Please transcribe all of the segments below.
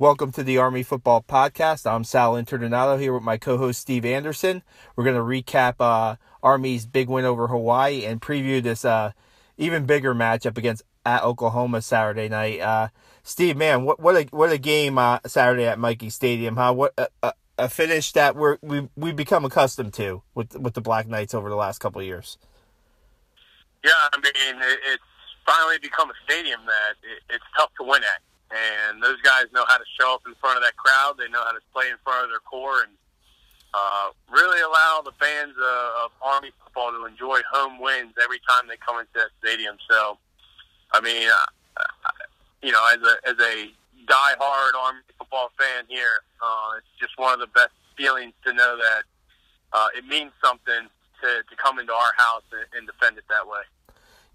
Welcome to the Army Football Podcast. I'm Sal Internado here with my co-host Steve Anderson. We're going to recap Army's big win over Hawaii and preview this even bigger matchup against at Oklahoma Saturday night. Steve, man, what a game Saturday at Michie Stadium, huh? What a finish that we've become accustomed to with the Black Knights over the last couple of years. Yeah, I mean, it's finally become a stadium that it's tough to win at. And those guys know how to show up in front of that crowd. They know how to play in front of their core and really allow the fans of Army football to enjoy home wins every time they come into that stadium. So, I mean, as a die-hard Army football fan here, it's just one of the best feelings to know that it means something to come into our house and defend it that way.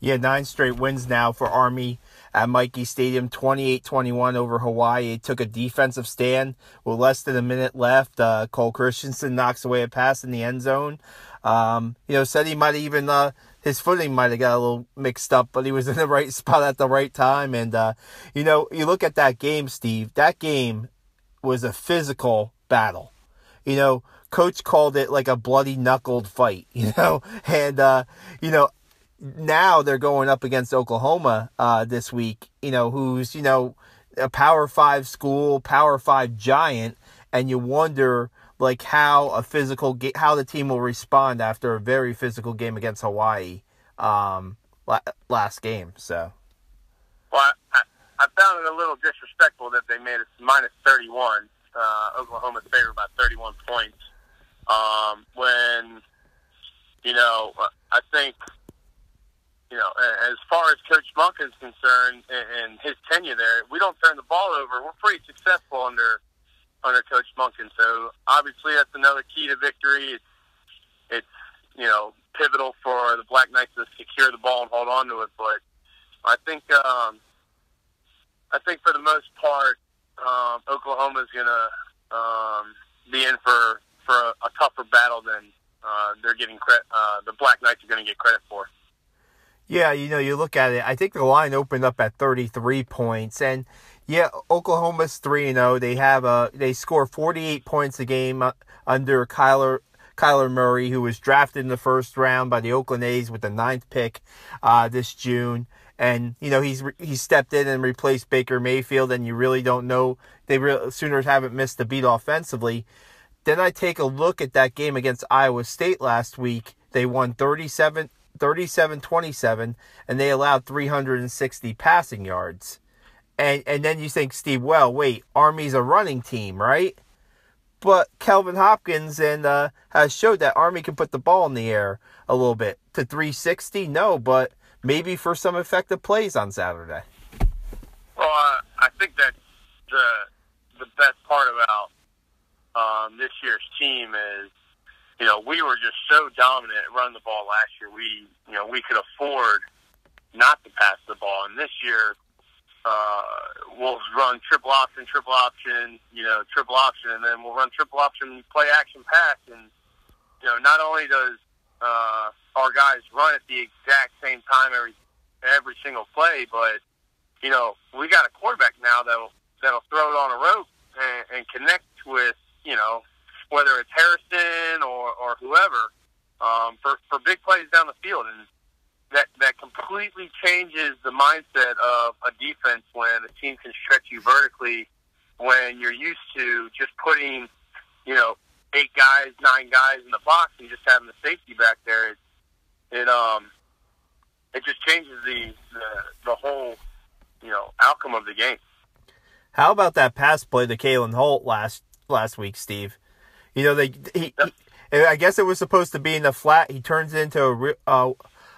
Yeah, 9 straight wins now for Army at Michie Stadium, 28-21 over Hawaii. It took a defensive stand with less than a minute left. Cole Christensen knocks away a pass in the end zone. Said he might even, his footing might have got a little mixed up, but he was in the right spot at the right time. And, you look at that game, Steve, that game was a physical battle. Coach called it like a bloody knuckled fight, and, now they're going up against Oklahoma this week, who's, a Power 5 school, Power 5 giant, and you wonder, how how the team will respond after a very physical game against Hawaii last game. So, well, I found it a little disrespectful that they made it minus 31. Oklahoma's favored by 31 points. When, I think, as far as Coach Monk is concerned and his tenure there, we don't turn the ball over. We're pretty successful under Coach Monk, and so obviously that's another key to victory. It's pivotal for the Black Knights to secure the ball and hold on to it. But I think for the most part, Oklahoma's gonna be in for a tougher battle than they're getting credit. The Black Knights are going to get credit for. Yeah, you look at it, I think the line opened up at 33 points. And, yeah, Oklahoma's 3-0. They score 48 points a game under Kyler Murray, who was drafted in the first round by the Oakland A's with the 9th pick this June. And, he stepped in and replaced Baker Mayfield, and you really don't know. Sooners haven't missed a beat offensively. Then I take a look at that game against Iowa State last week. They won 37-27, and they allowed 360 passing yards. And then you think, Steve, well, wait, Army's a running team, right? But Kelvin Hopkins has showed that Army can put the ball in the air a little bit. To 360, no, but maybe for some effective plays on Saturday. Well, I think that's the best part about this year's team is, we were just so dominant at running the ball last year. We could afford not to pass the ball. And this year, we'll run triple option, and then we'll run triple option, play action pass. And, not only does our guys run at the exact same time every single play, but, we got a quarterback now that'll throw it on a rope and connect with, whether it's Harrison or whoever, for big plays down the field. And that completely changes the mindset of a defense when a team can stretch you vertically when you're used to just putting, 8 guys, 9 guys in the box and just having the safety back there. It just changes the whole, outcome of the game. How about that pass play to Kalen Holt last week, Steve? I guess it was supposed to be in the flat. He turns it into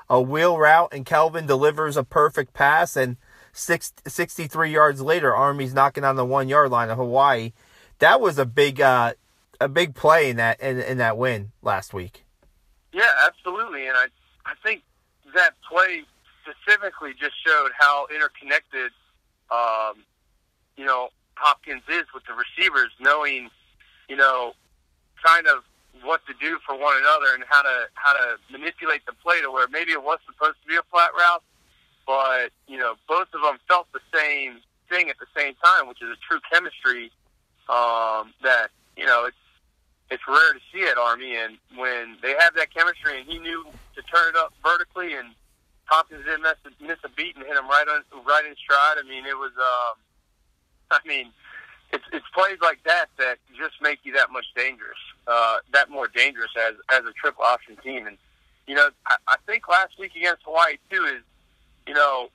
a wheel route, and Kelvin delivers a perfect pass. And 63 yards later, Army's knocking on the 1-yard line of Hawaii. That was a big play in that win last week. Yeah, absolutely. And I think that play specifically just showed how interconnected, Hopkins is with the receivers, knowing, kind of what to do for one another and how to manipulate the play to where maybe it was supposed to be a flat route, but both of them felt the same thing at the same time, which is a true chemistry that, you know, it's rare to see at Army. And when they have that chemistry, and he knew to turn it up vertically, and Hopkins didn't miss a beat and hit him right in stride. I mean, it was, it's plays like that just make you that much dangerous, that more dangerous as a triple option team. And, you know, I think last week against Hawaii, too, is, you know,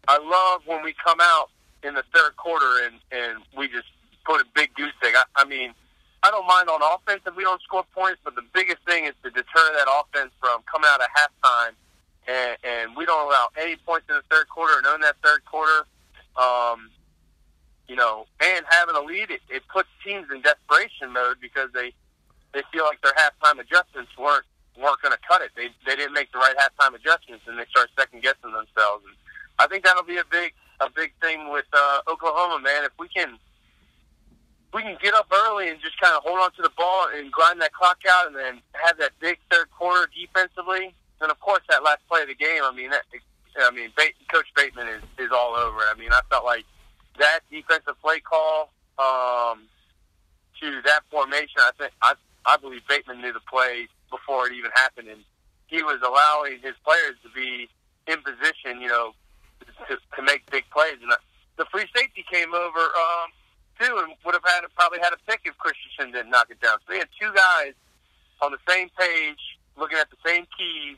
I love when we come out in the third quarter and we just put a big goose egg. I mean, I don't mind on offense if we don't score points, but the biggest thing is to deter that offense from coming out at halftime, and we don't allow any points in the third quarter, and in that third quarter, you know, and having a lead, it puts teams in desperation mode because they feel like their halftime adjustments weren't going to cut it. They didn't make the right halftime adjustments, and they start second guessing themselves. And I think that'll be a big thing with Oklahoma, man. If we can get up early and just kind of hold on to the ball and grind that clock out, and then have that big third quarter defensively, then of course that last play of the game. Coach Bateman is all over it. I mean, I felt like that defensive play call to that formation. I believe Bateman knew the play before it even happened, and he was allowing his players to be in position, you know, to make big plays. And the free safety came over too, and would have probably had a pick if Christensen didn't knock it down. So they had two guys on the same page, looking at the same keys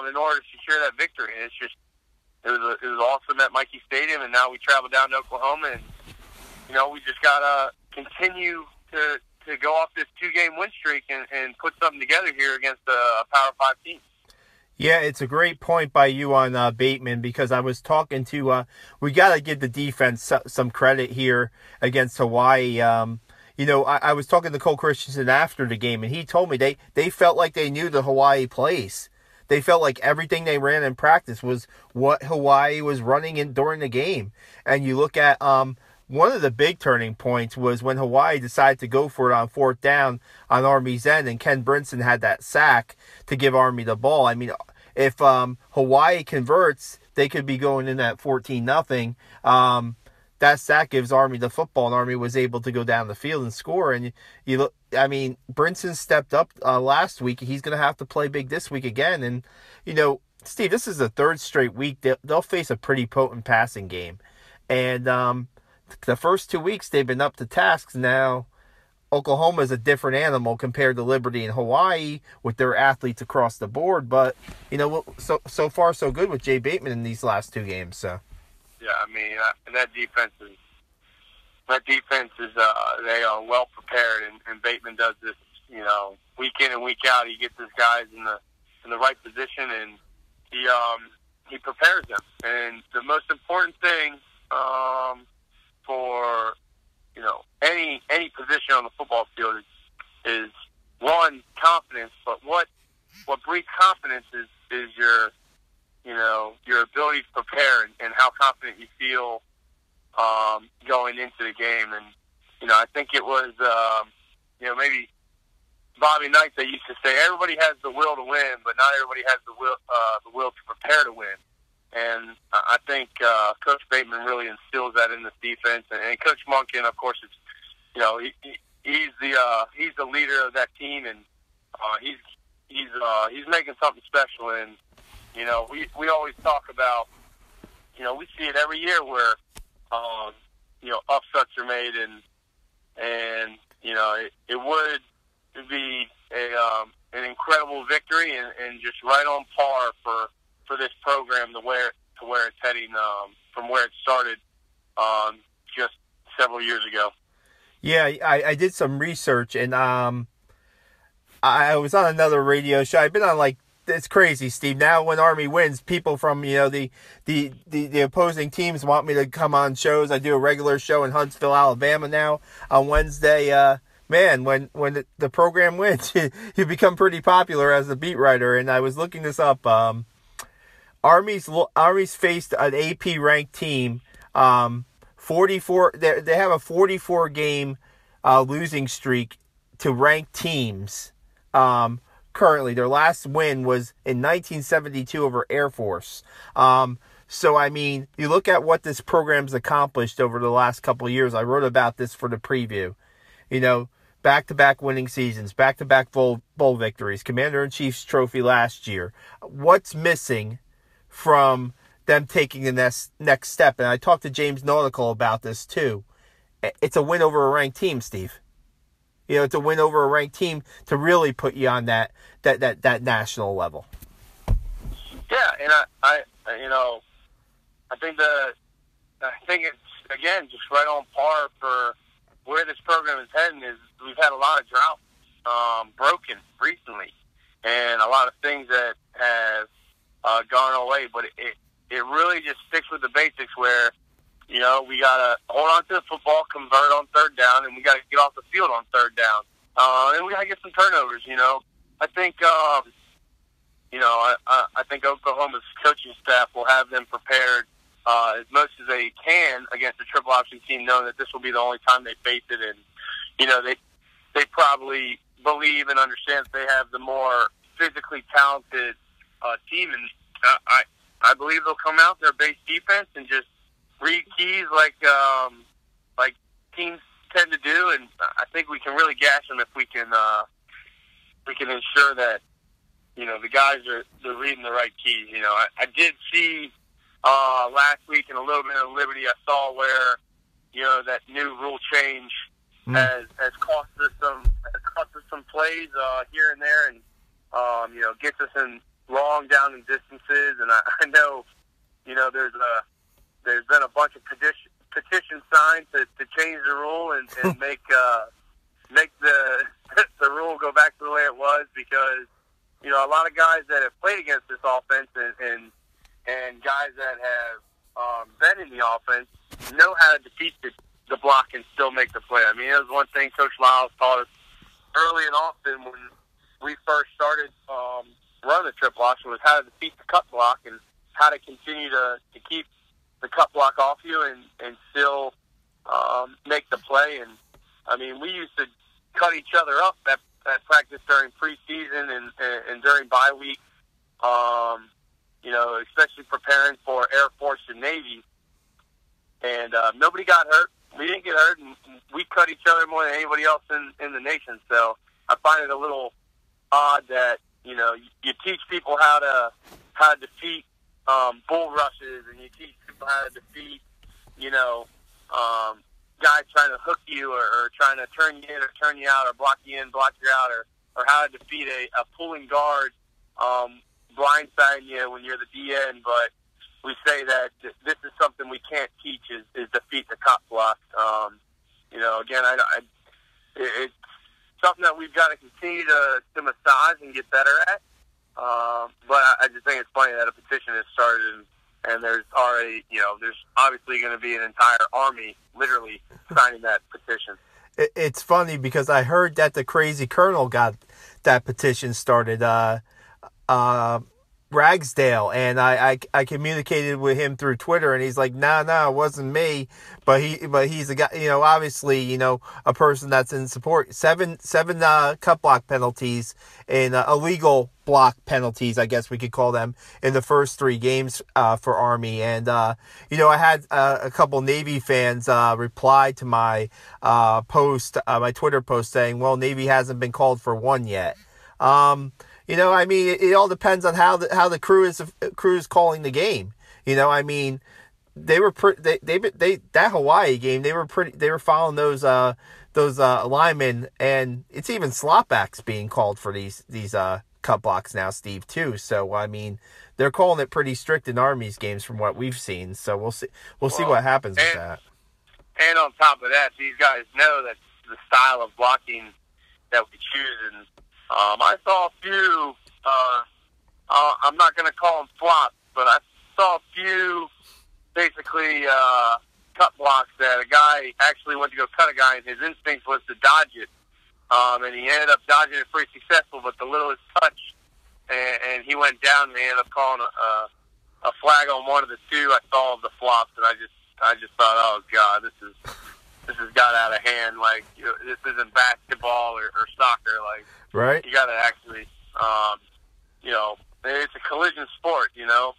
in order to secure that victory. And it's just it was awesome at Mikey Stadium, and now we travel down to Oklahoma, and you know we just gotta continue to go off this 2-game win streak and put something together here against a Power 5 team. Yeah, it's a great point by you on Bateman, because I was talking to we got to give the defense some credit here against Hawaii. You know, I was talking to Cole Christensen after the game, and he told me they felt like they knew the Hawaii plays. They felt like everything they ran in practice was what Hawaii was running in during the game. And you look at one of the big turning points was when Hawaii decided to go for it on fourth down on Army's end, and Ken Brinson had that sack to give Army the ball. I mean, if Hawaii converts, they could be going in at 14-0. That sack gives Army the football, and Army was able to go down the field and score. And you look, I mean, Brinson stepped up last week. He's going to have to play big this week again. And, you know, Steve, this is the third straight week. They'll face a pretty potent passing game. And the first 2 weeks, they've been up to tasks. Now, Oklahoma is a different animal compared to Liberty and Hawaii with their athletes across the board. But, you know, so far so good with Jay Bateman in these last 2 games. So. Yeah, I mean, that defense is they are well prepared, and Bateman does this, you know, week in and week out. He gets his guys in the right position, and he prepares them. And the most important thing for, you know, any position on the football field is one, confidence. But what breeds confidence is your, you know, your ability to prepare and how confident you feel going into the game. And, you know, I think it was, you know, maybe Bobby Knight, they used to say everybody has the will to win, but not everybody has the will to prepare to win. And I think Coach Bateman really instills that in this defense. And Coach Monken, of course, it's, you know, he's the leader of that team, and he's making something special. And you know, we always talk about, you know, we see it every year where, you know, upsets are made, and you know, it would be an incredible victory and just right on par for this program to where it's heading from where it started just several years ago. Yeah, I did some research, and I was on another radio show. I've been on it's crazy, Steve. Now when Army wins, people from, you know, the opposing teams want me to come on shows. I do a regular show in Huntsville, Alabama now on Wednesday. Man, when the program wins, you become pretty popular as a beat writer. And I was looking this up. Army's faced an AP ranked team. 44. They have a 44 game losing streak to ranked teams. Currently, their last win was in 1972 over Air Force. So, I mean, you look at what this program's accomplished over the last couple of years. I wrote about this for the preview. You know, back-to-back winning seasons, back-to-back bowl victories, Commander-in-Chief's trophy last year. What's missing from them taking the next step? And I talked to James Nautical about this too. It's a win over a ranked team, Steve. You know, it's a win over a ranked team to really put you on that national level. Yeah, and I think it's, again, just right on par for where this program is heading. Is we've had a lot of drought broken recently, and a lot of things that have gone away. But it really just sticks with the basics where, you know, we got to hold on to the football, convert on third down, and we got to get off the field on third down. And we got to get some turnovers, you know. I think, I think Oklahoma's coaching staff will have them prepared as much as they can against a triple option team, knowing that this will be the only time they face it. And, you know, they probably believe and understand that they have the more physically talented team. And I believe they'll come out their base defense and just read keys like teams tend to do. And I think we can really gash them if we can ensure that, you know, the guys they're reading the right keys. You know, I did see last week in a little bit of Liberty, I saw where, you know, that new rule change has cost us some plays here and there, and you know, gets us in long down in distances. And I know, you know, there's been a bunch of petition signed to change the rule and make the rule go back to the way it was, because, you know, a lot of guys that have played against this offense and guys that have been in the offense know how to defeat the block and still make the play. I mean, it was one thing Coach Lyles taught us early and often when we first started running the triple option, was how to defeat the cut block and how to continue to keep the cut block off you and still make the play. And, I mean, we used to cut each other up at practice during preseason and during bye week, you know, especially preparing for Air Force and Navy. And nobody got hurt. We didn't get hurt, and we cut each other more than anybody else in the nation. So I find it a little odd that, you know, you teach people how to defeat bull rushes, and you teach people how to defeat, you know, guys trying to hook you or trying to turn you in or turn you out or block you in, block you out, or how to defeat a pulling guard blindsiding you when you're the DN. But we say that this is something we can't teach is defeat the cut block. You know, again, it's something that we've got to continue to massage and get better at. But I just think it's funny that a petition has started and there's already, you know, there's obviously going to be an entire army literally signing that petition. It's funny because I heard that the crazy colonel got that petition started, Ragsdale, and I communicated with him through Twitter, and he's like, no, it wasn't me, but he's a guy, you know, obviously, you know, a person that's in support. Seven cut block penalties and illegal block penalties, I guess we could call them, in the first 3 games for Army. And you know, I had a couple Navy fans reply to my post, my Twitter post, saying, well, Navy hasn't been called for one yet. You know, I mean, it all depends on how the crew is calling the game. You know, I mean, they were that Hawaii game, they were following those linemen, and it's even slopbacks being called for these cut blocks now, Steve, too. So I mean, they're calling it pretty strict in Army's games from what we've seen. So we'll see what happens with that. And on top of that, these guys know that the style of blocking that we choose. And I saw a few, I'm not going to call them flops, but I saw a few basically cut blocks that a guy actually went to go cut a guy, and his instinct was to dodge it. And he ended up dodging it pretty successful, but the littlest touch, and he went down, and they ended up calling a flag on one of the 2 I saw of the flops, and I just thought, oh God, this has got out of hand. Like, you know, this isn't basketball or soccer. Like, right? You got to actually, you know, it's a collision sport. You know,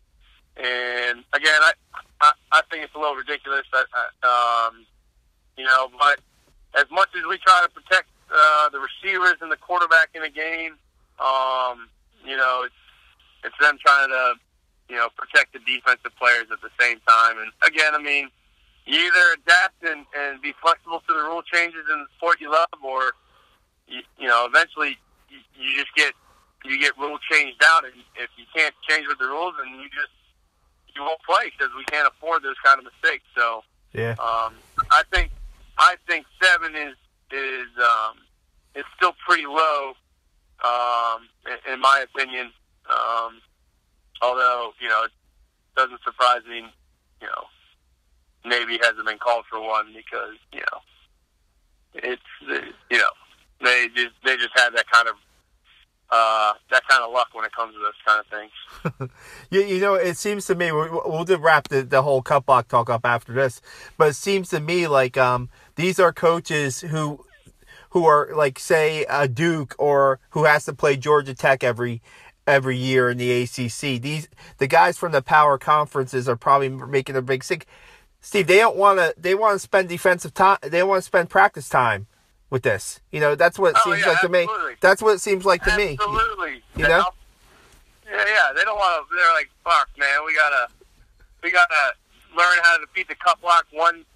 And again, I think it's a little ridiculous. But as much as we try to protect the receivers and the quarterback in a game, it's them trying to protect the defensive players at the same time. And again, I mean, you either adapt and be flexible to the rule changes in the sport you love, or eventually you just get rule changed out, and if you can't change with the rules, then you won't play because we can't afford those kind of mistakes. So yeah, I think 7 is still pretty low, in my opinion. Although it doesn't surprise me, Navy hasn't been called for one because they just have that kind of luck when it comes to those kind of things. It seems to me, we'll wrap the whole cut block talk up after this, but it seems to me like these are coaches who are like, say, Duke, or who has to play Georgia Tech every year in the ACC. The guys from the power conferences are probably making a big mistake. Steve, they want to spend defensive time. They want to spend practice time with this. That's what it seems like to me. That's what it seems like to me. Absolutely. Yeah. They don't want to. They're like, fuck, man. We gotta learn how to defeat the cut block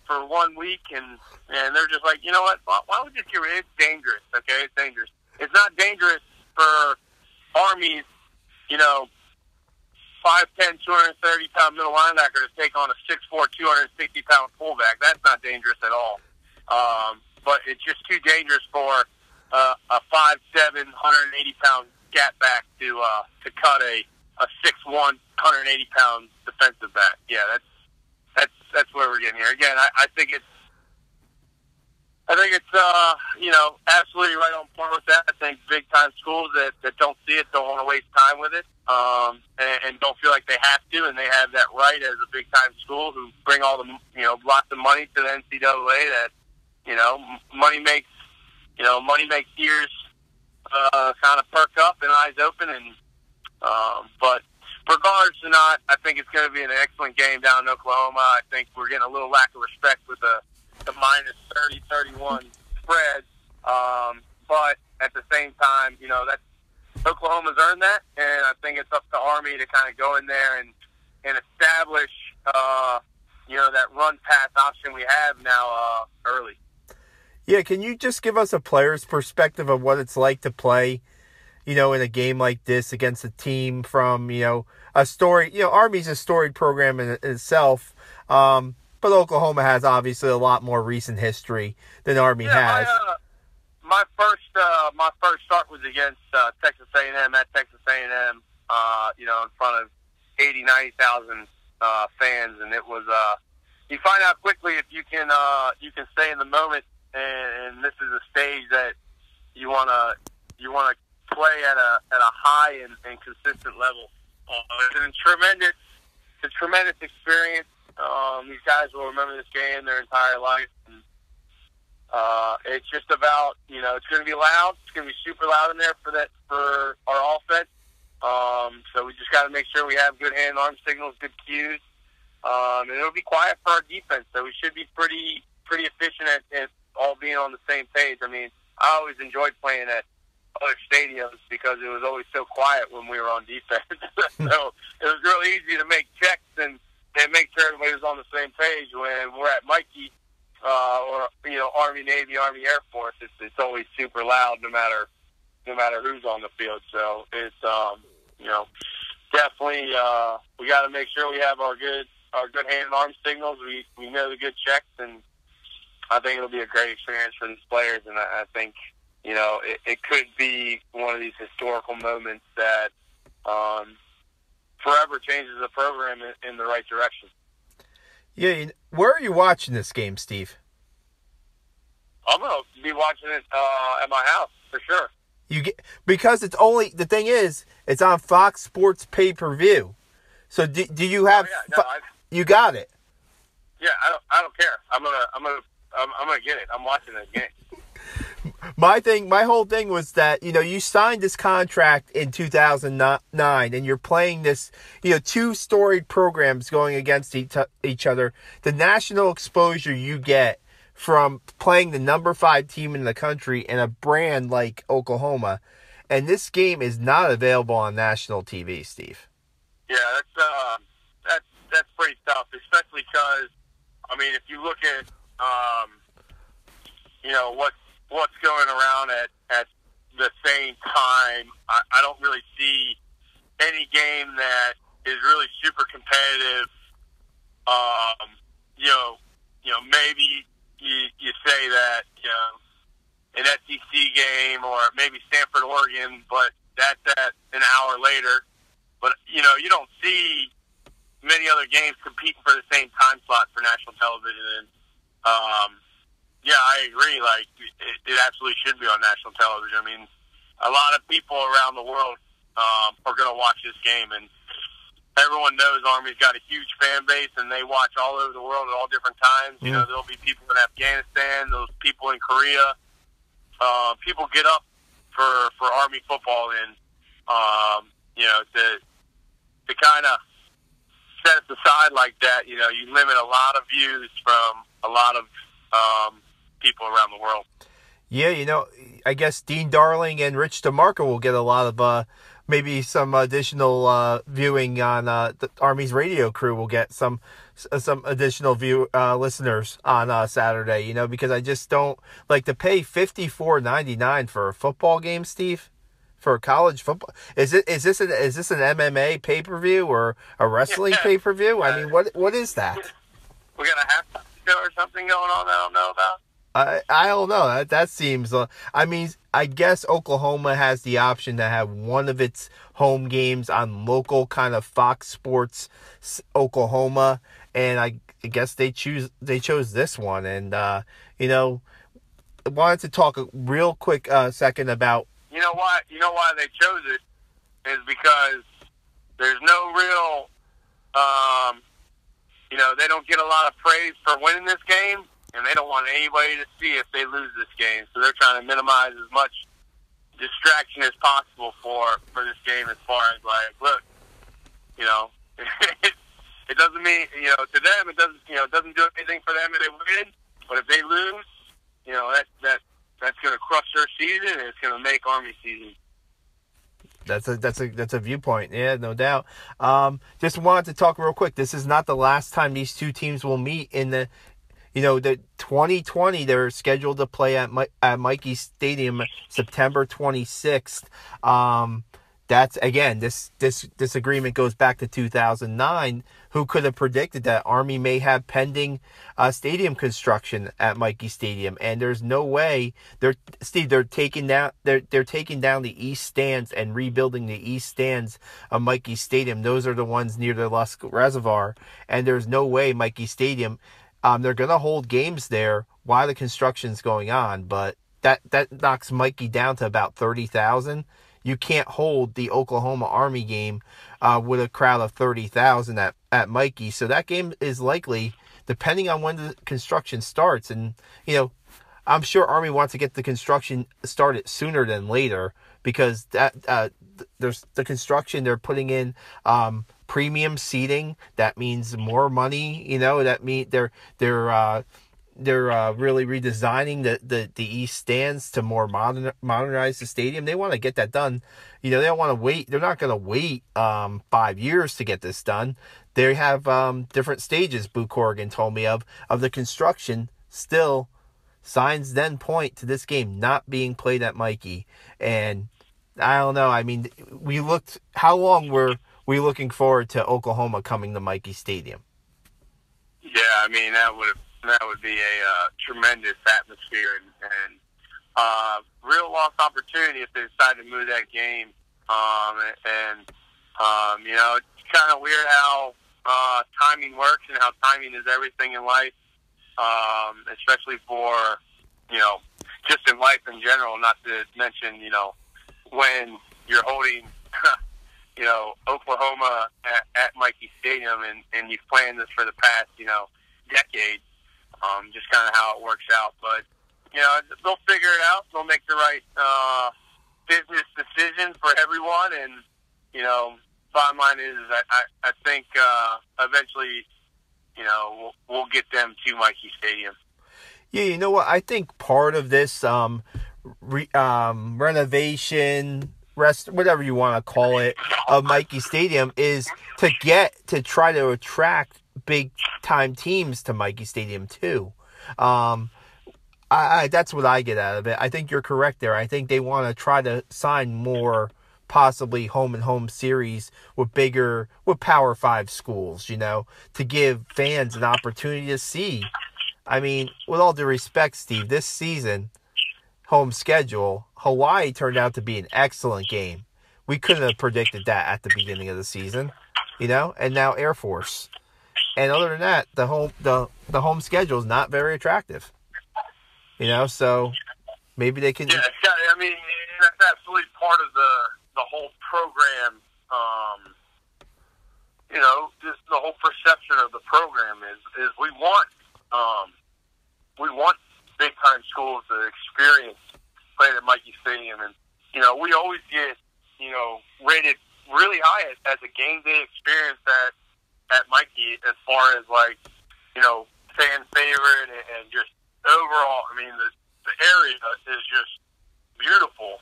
for 1 week, and they're just like, you know what? Why don't we just get rid of it? It's dangerous. Okay, it's dangerous. It's not dangerous for Army's 5'10", 230-pound middle linebacker to take on a 6'4", 260-pound fullback. That's not dangerous at all. But it's just too dangerous for a 5'7", 180-pound gap back to cut a 6'1", 180-pound defensive back. Yeah, that's where we're getting here. Again, I think it's absolutely right on point with that. I think big-time schools that don't see it don't want to waste time with it, and don't feel like they have to, and they have that right as a big-time school who bring all the, lots of money to the NCAA that, money makes ears kind of perk up and eyes open. And but regardless or not, I think it's going to be an excellent game down in Oklahoma. I think we're getting a little lack of respect with the minus 30-31 spread. But at the same time, that's Oklahoma's earned that, and I think it's up to Army to kind of go in there and establish that run pass option we have now early. Yeah, can you just give us a player's perspective of what it's like to play, in a game like this against a team from, a story, Army's a storied program in itself, but Oklahoma has obviously a lot more recent history than Army has. My first start was against Texas A&M at Texas A&M, in front of 80,000, 90,000 fans, and it was you find out quickly if you can stay in the moment. And this is a stage that you want to play at a high and consistent level. It's a tremendous experience. These guys will remember this game their entire life. And, it's just about it's going to be loud. It's going to be super loud in there for our offense. So we just got to make sure we have good hand arm signals, good cues, and it'll be quiet for our defense. So we should be pretty efficient at all being on the same page. I mean, I always enjoyed playing at other stadiums because it was always so quiet when we were on defense. So it was really easy to make checks and make sure everybody was on the same page. When we're at Mikey or Army, Navy, Army, Air Force, it's always super loud no matter who's on the field. So it's definitely we got to make sure we have our good hand and arm signals. We know the good checks, and I think it'll be a great experience for these players, and I think, it could be one of these historical moments that forever changes the program in the right direction. Yeah, where are you watching this game, Steve? I'm going to be watching it at my house, for sure. Because the thing is, it's on Fox Sports pay-per-view. So do you have, you got it? Yeah, I don't care. I'm gonna get it. I'm watching this game. my whole thing was that, you signed this contract in 2009 and you're playing this, two storied programs going against each other. The national exposure you get from playing the number 5 team in the country in a brand like Oklahoma. And this game is not available on national TV, Steve. Yeah, that's pretty tough, especially because, if you look at, what's going around at the same time, I don't really see any game that is really super competitive. Maybe you say that, an SEC game or maybe Stanford, Oregon, but that's at an hour later. But, you don't see many other games competing for the same time slot for national television. And, I agree. Like, it absolutely should be on national television. A lot of people around the world are going to watch this game. And everyone knows Army's got a huge fan base, and they watch all over the world at all different times. There'll be people in Afghanistan, those people in Korea. People get up for Army football, and to kind of set us aside like that, you limit a lot of views from a lot of people around the world. Yeah, I guess Dean Darling and Rich DeMarco will get a lot of maybe some additional viewing on the Army's radio crew. Will get some additional listeners on Saturday. Because I just don't like to pay $54.99 for a football game, Steve. For college football, is this an MMA pay-per-view or a wrestling pay-per-view? What is that? We got a halftime show or something going on that I don't know about. I don't know. That seems. I guess Oklahoma has the option to have one of its home games on local kind of Fox Sports Oklahoma, and I guess they chose this one. And I wanted to talk a real quick second about. You know why they chose it is because there's no real. They don't get a lot of praise for winning this game. And they don't want anybody to see if they lose this game. So they're trying to minimize as much distraction as possible for this game as far as, look, it doesn't mean, to them, it doesn't do anything for them if they win. But if they lose, that's going to crush their season and it's going to make Army season. That's a viewpoint. Yeah, no doubt. Just wanted to talk real quick. This is not the last time these two teams will meet in the 2020, they're scheduled to play at Michie Stadium September 26th. That's, again, this agreement goes back to 2009. Who could have predicted that Army may have pending stadium construction at Michie Stadium? And there's no way they're taking down the east stands and rebuilding the east stands of Michie Stadium. Those are the ones near the Lusk Reservoir, and there's no way Michie Stadium. They're going to hold games there while the construction's going on, but that knocks Michie down to about 30,000. You can't hold the Oklahoma Army game with a crowd of 30,000 at Michie. So that game is likely, depending on when the construction starts. And, I'm sure Army wants to get the construction started sooner than later because there's the construction they're putting in premium seating. That means more money. That means they're really redesigning the east stands to more modernize the stadium. They want to get that done. They don't want to wait. They're not going to wait 5 years to get this done. They have different stages. Boo Corrigan told me of the construction. Still, signs then point to this game not being played at Michie, and I don't know. We looked. How long were we looking forward to Oklahoma coming to Michie Stadium? Yeah, that would be a tremendous atmosphere and real lost opportunity if they decide to move that game. It's kind of weird how timing works and how timing is everything in life, especially for, just in life in general, not to mention, when you're holding, Oklahoma at Michie Stadium and you've planned this for the past, decade. Just kind of how it works out. But, they'll figure it out. They'll make the right business decision for everyone. And, bottom line is I think eventually, we'll get them to Mikey Stadium. Yeah, you know what? I think part of this renovation, whatever you want to call it, of Mikey Stadium is to try to attract big time teams to Mikey Stadium too. That's what I get out of it. I think you're correct there. I think they want to try to sign more, possibly home and home series with Power 5 schools, to give fans an opportunity to see. I mean, with all due respect, Steve, this season, home schedule, Hawaii turned out to be an excellent game. We couldn't have predicted that at the beginning of the season, and now Air Force. And other than that, the home schedule is not very attractive. So maybe they can. Yeah, that's absolutely part of the whole program. Just the whole perception of the program is we want big time schools to experience playing at Mikey Stadium, and we always get rated really high as a game day experience at Mikey, as far as fan favorite and just overall. I mean, the area is just beautiful,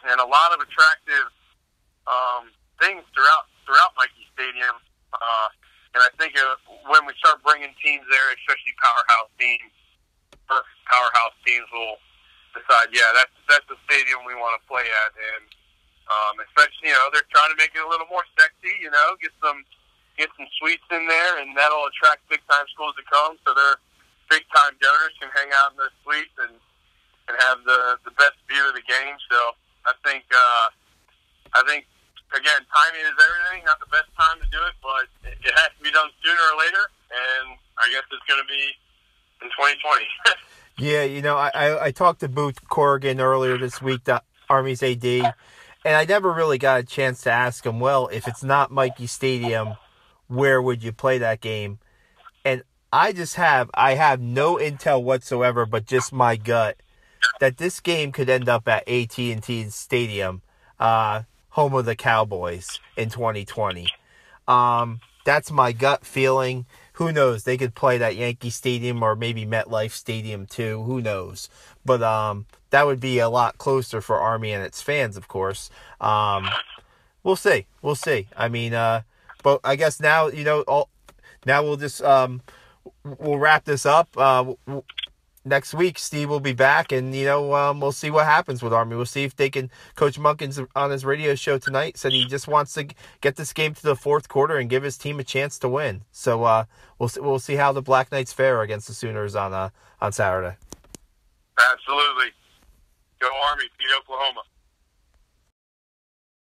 and a lot of attractive things throughout Mikey Stadium. And I think when we start bringing teams there, especially powerhouse teams will decide, that's the stadium we want to play at. And especially, they're trying to make it a little more sexy, get some suites in there, and that'll attract big time schools to come, so their big time donors can hang out in their suites and have the best view of the game. So I think again, timing is everything. Not the best time to do it, but it has to be done sooner or later, and I guess it's going to be in 2020. Yeah, I talked to Booth Corrigan earlier this week, the Army's AD, and I never really got a chance to ask him, well, if it's not Mikey Stadium, where would you play that game? And I have no intel whatsoever, but just my gut, that this game could end up at AT&T Stadium, home of the Cowboys in 2020. That's my gut feeling. Who knows? They could play that Yankee Stadium or maybe MetLife Stadium too. Who knows? But that would be a lot closer for Army and its fans, of course. We'll see. I mean, but I guess now, now we'll just we'll wrap this up. Next week, Steve will be back, and, we'll see what happens with Army. We'll see if they can. Coach Munkins on his radio show tonight said he just wants to get this game to the fourth quarter and give his team a chance to win. So we'll see how the Black Knights fare against the Sooners on Saturday. Absolutely.